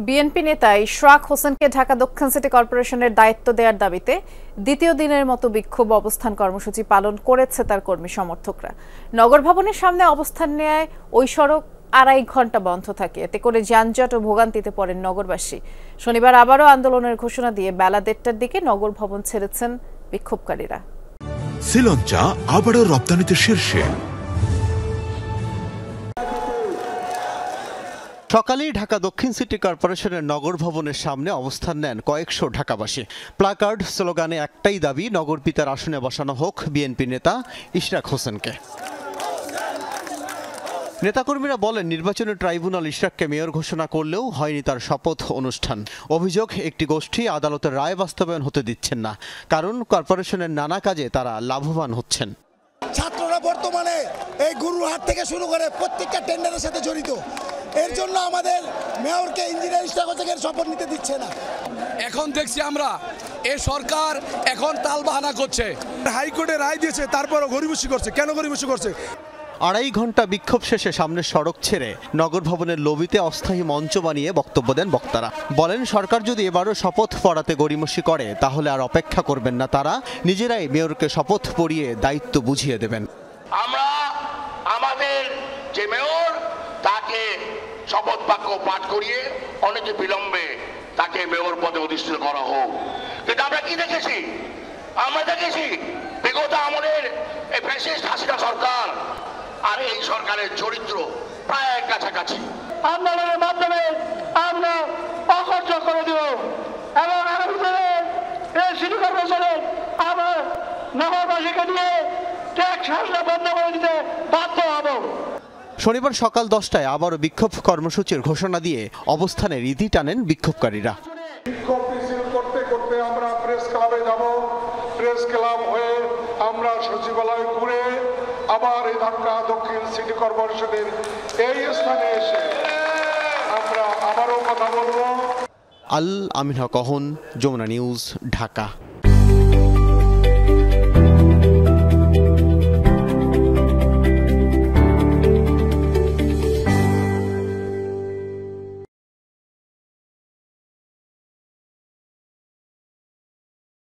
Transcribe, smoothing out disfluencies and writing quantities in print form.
BNP নেতা ইশরাক হোসেনকে ঢাকা দক্ষিণ সিটি কর্পোরেশনের দায়িত্ব দেওয়ার দাবিতে দ্বিতীয় দিনের মতো বিক্ষোভ অবস্থান কর্মসূচি পালন করেছে তার কর্মী সমর্থকরা। নগর ভবনের সামনে অবস্থান নেয় ওই সড়ক ২.৫ ঘন্টা বন্ধ থাকে। এতে করে যানজট ও ভোগান্তিতে পড়েন নগরবাসী। শনিবার আবারও আন্দোলনের ঘোষণা দিয়ে বেলা ১:৩০টার দিকে নগর ভবন ছেড়েছেন বিক্ষোভকারীরা। শ্রীলঙ্কা আবারও রপ্তানিতে শীর্ষে। সকালেই ঢাকা দক্ষিণ সিটি কর্পোরেশনের নগর ভবনের সামনে অবস্থান নেন কয়েকশো ঢাকাবাসী। প্লাকার্ড, স্লোগানে একটাই দাবি, নগর পিতার আসনে বসানো হোক বিএনপি নেতা ইশরাক হোসেনকে। নেতাকর্মীরা বলেন, নির্বাচনী ট্রাইব্যুনাল ইশরাককে মেয়র ঘোষণা করলেও হয়নি তার শপথ অনুষ্ঠান। অভিযোগ, একটি গোষ্ঠী আদালতের রায় বাস্তবায়ন হতে দিচ্ছেন না, কারণ কর্পোরেশনের নানা কাজে তারা লাভবান হচ্ছেন। ছাত্ররা বর্তমানে এই গুরুহাট থেকে শুরু করে প্রত্যেকটা টেন্ডারের সাথে জড়িত। এর জন্য আমাদের মেয়রকে ইঞ্জিনিয়ার ইশরাক হোসেনের শপথ নিতে দিচ্ছে না। এখন দেখছি আমরা এই সরকার এখন তালবাহানা করছে। হাইকোর্টে রায় দিয়েছে, তারপরও গরিবসী করছে। কেন গরিবসী করছে? ২.৫ ঘন্টা বিক্ষোভ শেষে সামনের সড়ক ছেড়ে নগর ভবনের লবিতে অস্থায়ী মঞ্চ বানিয়ে বক্তব্য দেন বক্তারা। বলেন, সরকার যদি এবারও শপথ পড়াতে গড়িমসি করে তাহলে আর অপেক্ষা করবেন না তারা, নিজেরাই মেয়রকে শপথ পড়িয়ে দায়িত্ব বুঝিয়ে দেবেন। আমরা আমাদের যে মেয়র তাকে শপথ বাক্য পাঠ করিয়ে অনেকে বিলম্বে তাকে মেয়র পদে অধিষ্ঠিত করা হোক। কিন্তু আমরা কি দেখেছি? আমরা দেখেছি বিগত আমলের এই ফ্যাসিস্ট হাসিনা সরকার আর এই সরকারের চরিত্র প্রায় কাছাকাছি। আন্দোলনের মাধ্যমে আমরা অখর্চ করে দেব এবং আগামী দিনে এই সিটি কর্পোরেশনে আমরা নগরবাসীকে নিয়ে ট্যাক্স হাসনা বন্ধ করে দিতে বাধ্য হব। শনিবার সকাল 10টায় আবারও বিক্ষোভ কর্মসূচির ঘোষণা দিয়ে অবস্থানের ইতি টানেন বিক্ষোভকারীরা। বিক্ষোভ মিছিল করতে করতে আমরা প্রেস ক্লাবে যাব। প্রেস ক্লাব হয়ে আমরা সচিবালয় ঘুরে আবার এই ঢাকা দক্ষিণ সিটি কর্পোরেশনের এই স্থানে এসে আমরা আবারও কথা বলবো। আল আমিন হক অহন, যমুনা নিউজ, ঢাকা।